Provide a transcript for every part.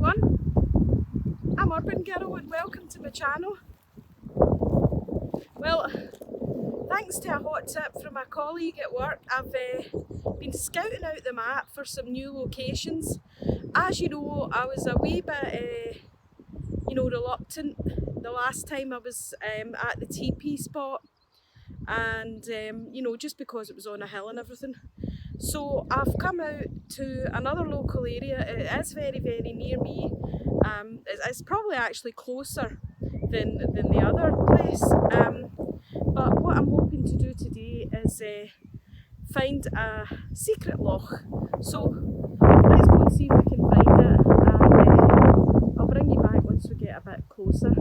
everyone, I'm Urban Girl and welcome to my channel. Well, thanks to a hot tip from a colleague at work, I've been scouting out the map for some new locations. As you know, I was a wee bit reluctant the last time I was at the TP spot, and just because it was on a hill and everything. So I've come out to another local area. It is very, very near me. It's probably actually closer than the other place. But what I'm hoping to do today is find a secret loch. So let's go and see if we can find it, and I'll bring you back once we get a bit closer.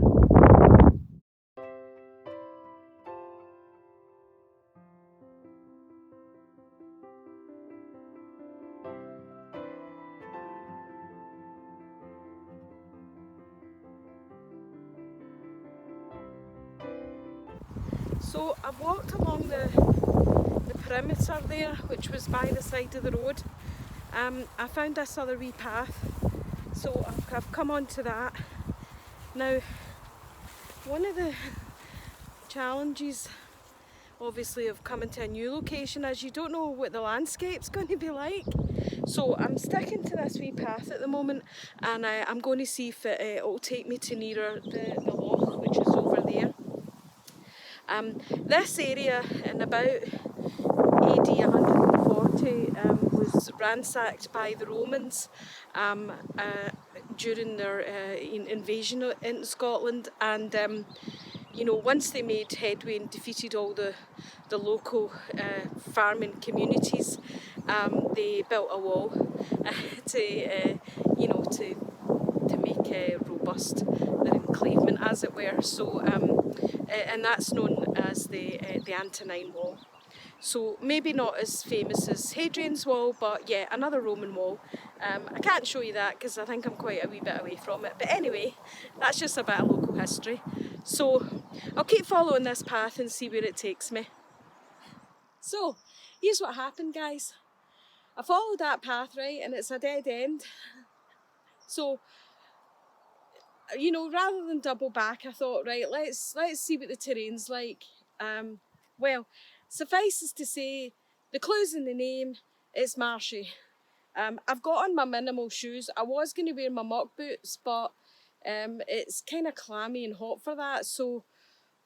So I've walked along the perimeter there, which was by the side of the road. I found this other wee path, so I've come onto that. Now, one of the challenges obviously of coming to a new location is you don't know what the landscape's going to be like. So I'm sticking to this wee path at the moment, and I'm going to see if it'll take me to nearer the loch, which is over there. This area in about AD 140 was ransacked by the Romans during their invasion into Scotland, and once they made headway and defeated all the local farming communities, they built a wall to make robust their enclavement, as it were. So and that's known as the Antonine Wall. So maybe not as famous as Hadrian's Wall, but yeah, another Roman wall. I can't show you that because I think I'm quite a wee bit away from it. But anyway, that's just a bit of local history. So I'll keep following this path and see where it takes me. So here's what happened, guys. I followed that path, right, and it's a dead end. So, rather than double back, I thought, right, let's see what the terrain's like. Well, suffices to say, the clue's in the name, it's marshy. I've got on my minimal shoes. I was going to wear my muck boots, but it's kind of clammy and hot for that, so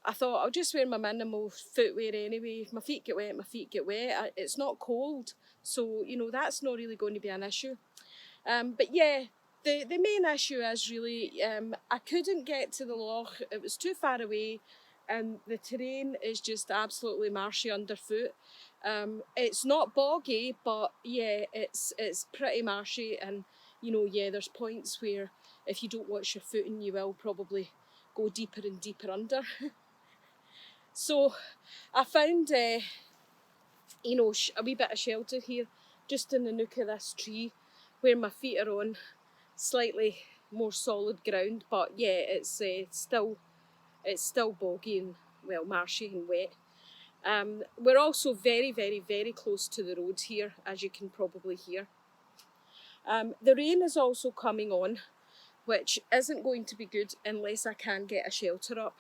I thought I'll just wear my minimal footwear anyway. If my feet get wet, my feet get wet. It's not cold, so that's not really going to be an issue. But yeah, the main issue is really I couldn't get to the loch. It was too far away, and the terrain is just absolutely marshy underfoot. It's not boggy, but yeah, it's pretty marshy, and yeah, there's points where if you don't watch your footing, you will probably go deeper and deeper under. So I found a wee bit of shelter here, just in the nook of this tree, where my feet are on slightly more solid ground. But yeah, it's still boggy and, well, marshy and wet. We're also very, very, very close to the road here, as you can probably hear. The rain is also coming on, which isn't going to be good unless I can get a shelter up.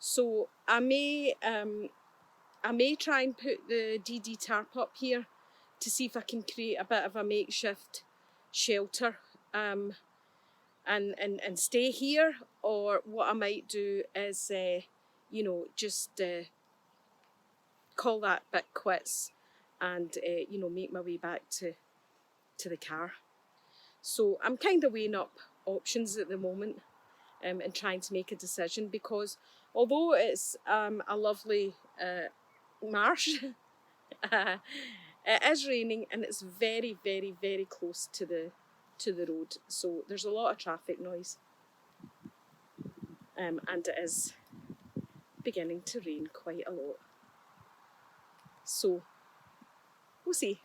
So I may try and put the DD Tarp up here to see if I can create a bit of a makeshift shelter and stay here, or what I might do is just call that bit quits and make my way back to the car. So I'm kind of weighing up options at the moment and trying to make a decision, because although it's a lovely marsh, it is raining and it's very, very, very close to the road, so there's a lot of traffic noise, and it is beginning to rain quite a lot. So we'll see.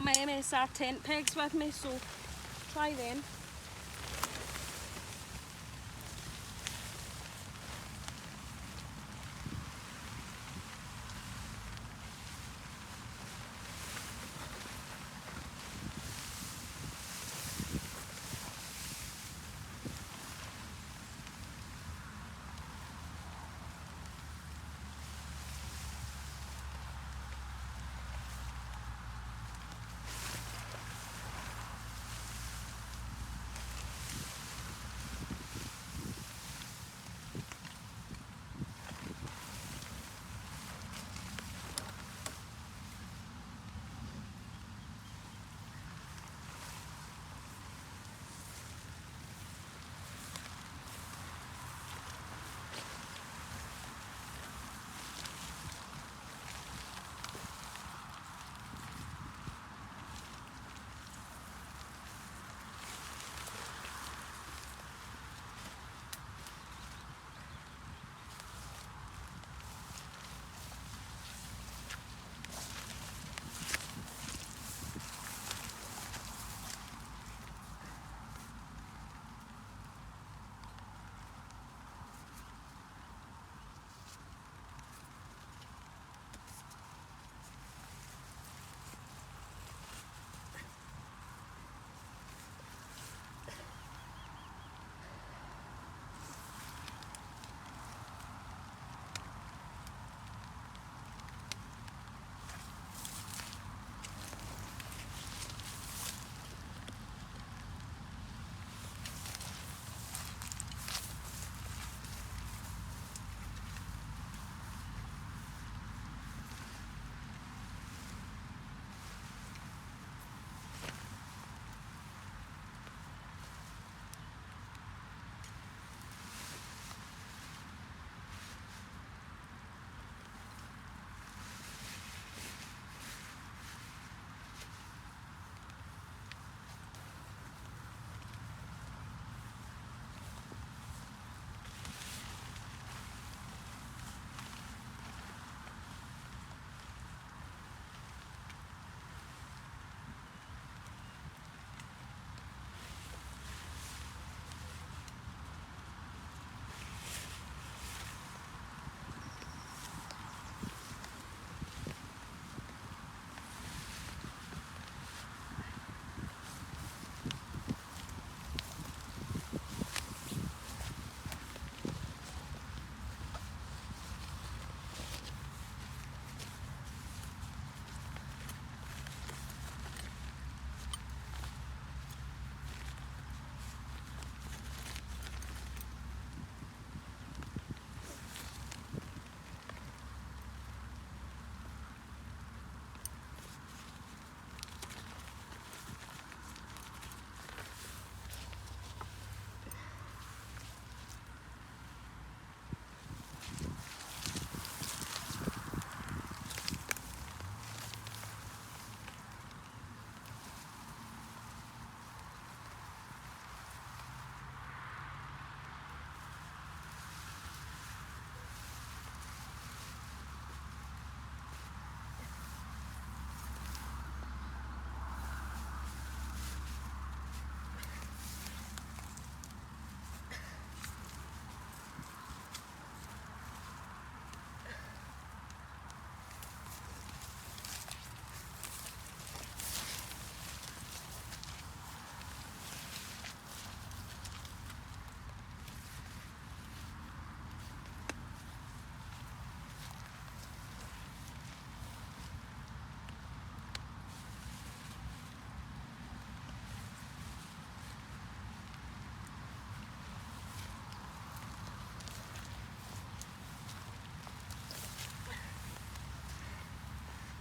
got my MSR tent pegs with me, so try them.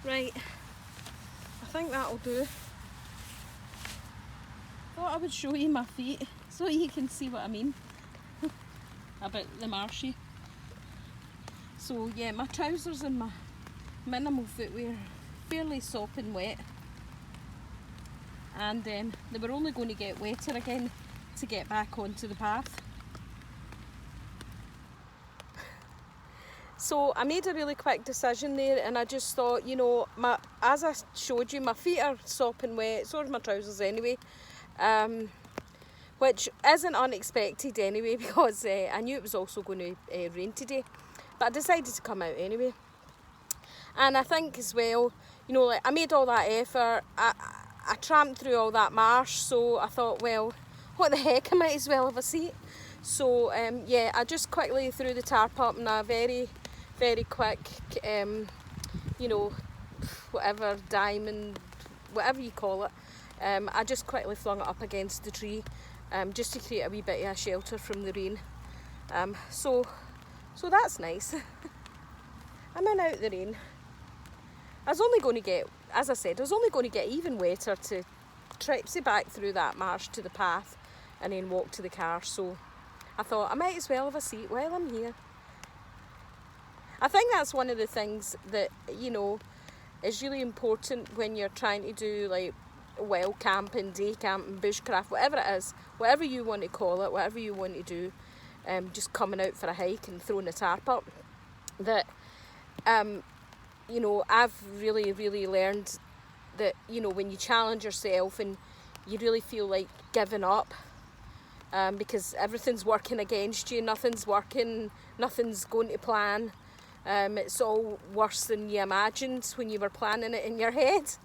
Right, I think that'll do. Thought I would show you my feet so you can see what I mean about the marshy. So yeah, my trousers and my minimal footwear fairly sopping wet, and they were only going to get wetter again to get back onto the path. So I made a really quick decision there, and I just thought, you know, as I showed you, my feet are sopping wet, so are my trousers anyway, which isn't unexpected anyway, because I knew it was also going to rain today, but I decided to come out anyway. And I think as well, you know, like I made all that effort, I tramped through all that marsh, so I thought, well, what the heck, I might as well have a seat. So yeah, I just quickly threw the tarp up in a very, very quick, you know, whatever, diamond, whatever you call it. I just quickly flung it up against the tree, just to create a wee bit of a shelter from the rain. So that's nice. I'm in out the rain. I was only going to get, as I said, I was only going to get even wetter to tripsy back through that marsh to the path and then walk to the car. So I thought I might as well have a seat while I'm here. I think that's one of the things that, you know, is really important when you're trying to do like wild camping, day camping, bushcraft, whatever it is, whatever you want to call it, whatever you want to do, just coming out for a hike and throwing a tarp up, that you know, I've really, really learned that, you know, when you challenge yourself and you really feel like giving up, because everything's working against you, nothing's working, nothing's going to plan. It's all worse than you imagined when you were planning it in your head.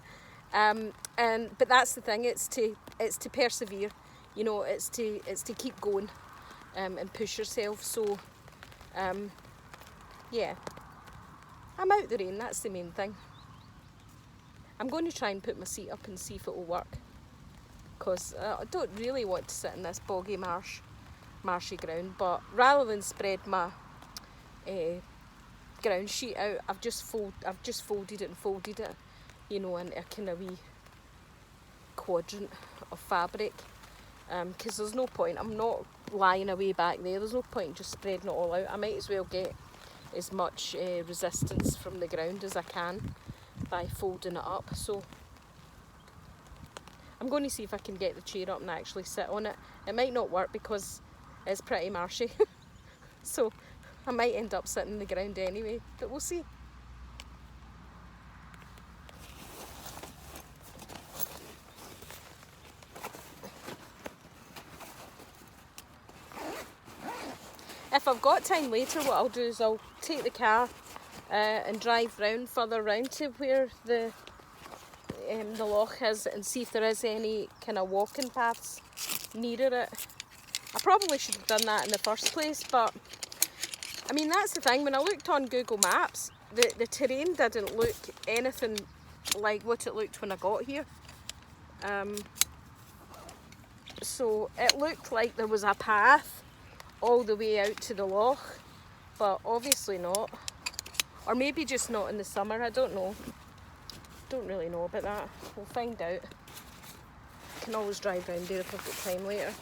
But that's the thing, it's to persevere, you know, it's to keep going, and push yourself. So yeah, I'm out the rain, that's the main thing. I'm going to try and put my seat up and see if it will work, because I don't really want to sit in this boggy marshy ground, but rather than spread my ground sheet out, I've just folded it, you know, into a kind of wee quadrant of fabric, because there's no point, I'm not lying away back there's no point just spreading it all out. I might as well get as much resistance from the ground as I can by folding it up. So I'm going to see if I can get the chair up and actually sit on it. It might not work because it's pretty marshy, so I might end up sitting on the ground anyway, but we'll see. If I've got time later, what I'll do is I'll take the car and drive further round to where the loch is, and see if there is any kind of walking paths nearer it. I probably should have done that in the first place, but I mean, that's the thing, when I looked on Google Maps, the terrain didn't look anything like what it looked when I got here. So it looked like there was a path all the way out to the loch, but obviously not. Or maybe just not in the summer, I don't know. Don't really know about that. We'll find out. I can always drive round there if I've got time later.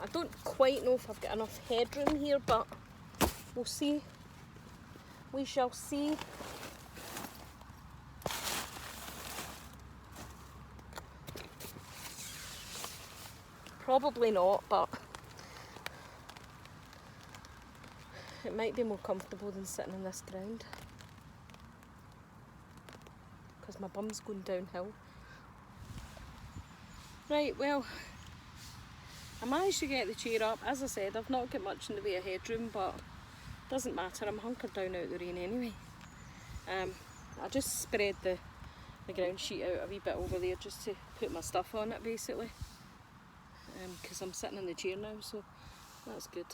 I don't quite know if I've got enough headroom here, but we'll see. We shall see. Probably not, but it might be more comfortable than sitting on this ground, because my bum's going downhill. Right, well, I managed to get the chair up. As I said, I've not got much in the way of headroom, but it doesn't matter, I'm hunkered down out the rain anyway. I just spread the ground sheet out a wee bit over there just to put my stuff on it, basically, because I'm sitting in the chair now, so that's good.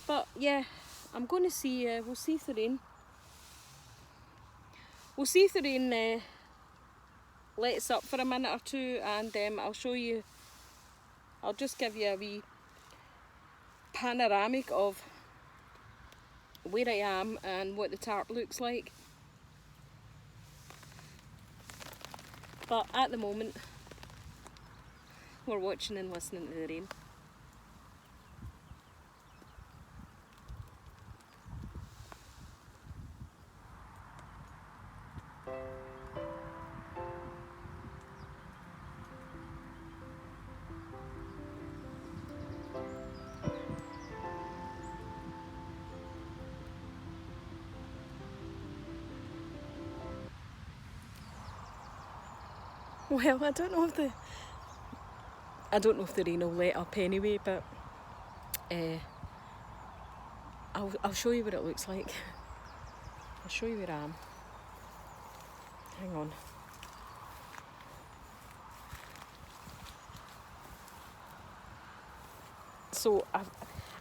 But yeah, I'm going to see, we'll see if the rain lets up for a minute or two, and I'll show you, I'll just give you a wee panoramic of where I am and what the tarp looks like. But at the moment, we're watching and listening to the rain. Well, I don't know if the rain will let up anyway, but I'll show you what it looks like. I'll show you where I am. Hang on. So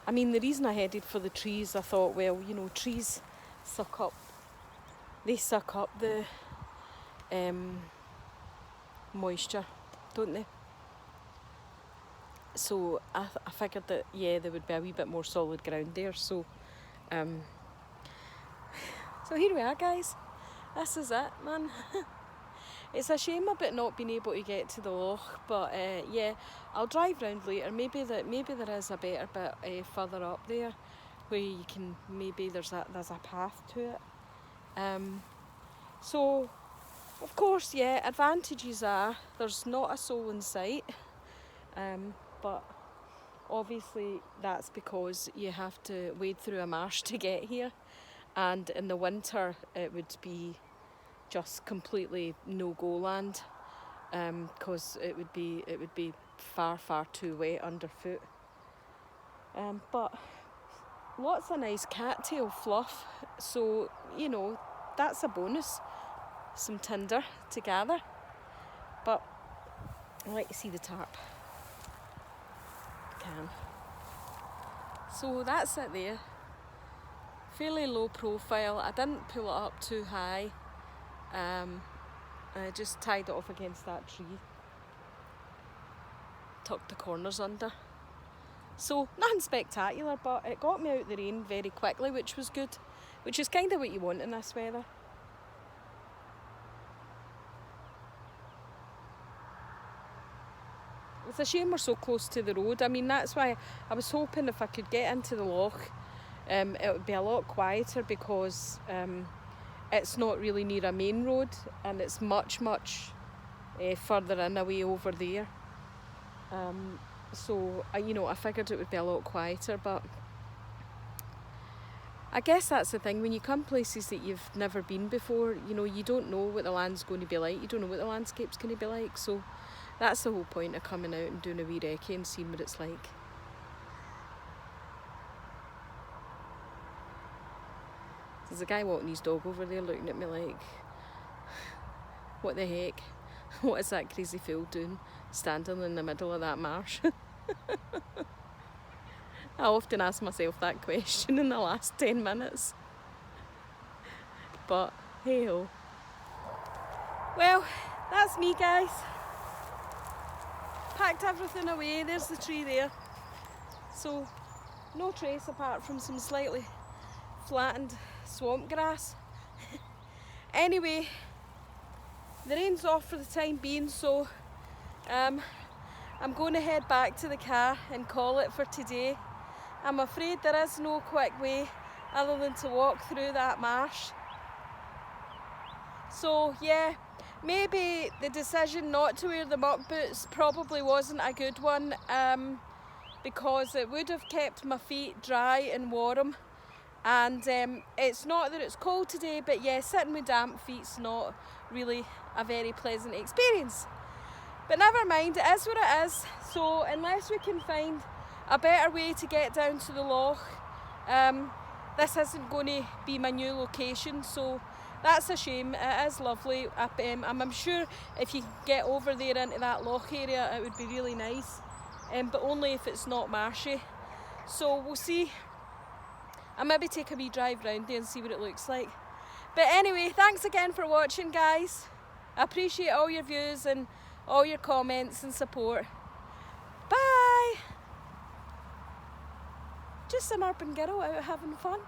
I mean, the reason I headed for the trees, I thought, well, you know, trees suck up the moisture, don't they? So I figured that, yeah, there would be a wee bit more solid ground there. So so here we are, guys. This is it, man. It's a shame about not being able to get to the loch, but yeah, I'll drive round later. Maybe there is a better bit further up there where you can, maybe there's a path to it. So of course, yeah, advantages are there's not a soul in sight, but obviously that's because you have to wade through a marsh to get here, and in the winter it would be just completely no-go land, because it would be far too wet underfoot. But lots of nice cattail fluff, so you know that's a bonus. Some tinder to gather, but I like to see the tarp. Can. So that's it there. Fairly low profile. I didn't pull it up too high. I just tied it off against that tree. Tucked the corners under. So nothing spectacular, but it got me out the rain very quickly, which was good. Which is kind of what you want in this weather. It's a shame we're so close to the road. I mean, that's why I was hoping if I could get into the loch, it would be a lot quieter, because it's not really near a main road, and it's much further in away over there. So you know, I figured it would be a lot quieter, but I guess that's the thing, when you come places that you've never been before, you know, you don't know what the land's going to be like, you don't know what the landscape's going to be like, so that's the whole point of coming out and doing a wee recce and seeing what it's like. There's a guy walking his dog over there looking at me like, what the heck? What is that crazy fool doing standing in the middle of that marsh? I often ask myself that question in the last 10 minutes. But hey ho. Well, that's me, guys. Packed everything away. There's the tree there. So no trace apart from some slightly flattened swamp grass. Anyway, the rain's off for the time being, so I'm going to head back to the car and call it for today. I'm afraid there is no quick way other than to walk through that marsh. So yeah, maybe the decision not to wear the muck boots probably wasn't a good one, because it would have kept my feet dry and warm, and it's not that it's cold today, but yeah, sitting with damp feet's not really a very pleasant experience. But never mind, it is what it is. So unless we can find a better way to get down to the loch, this isn't going to be my new location, so that's a shame. It is lovely. I'm sure if you can get over there into that loch area, it would be really nice, but only if it's not marshy. So we'll see. I'll maybe take a wee drive round there and see what it looks like. But anyway, thanks again for watching, guys. I appreciate all your views and all your comments and support. Bye! Just some urban girl out having fun.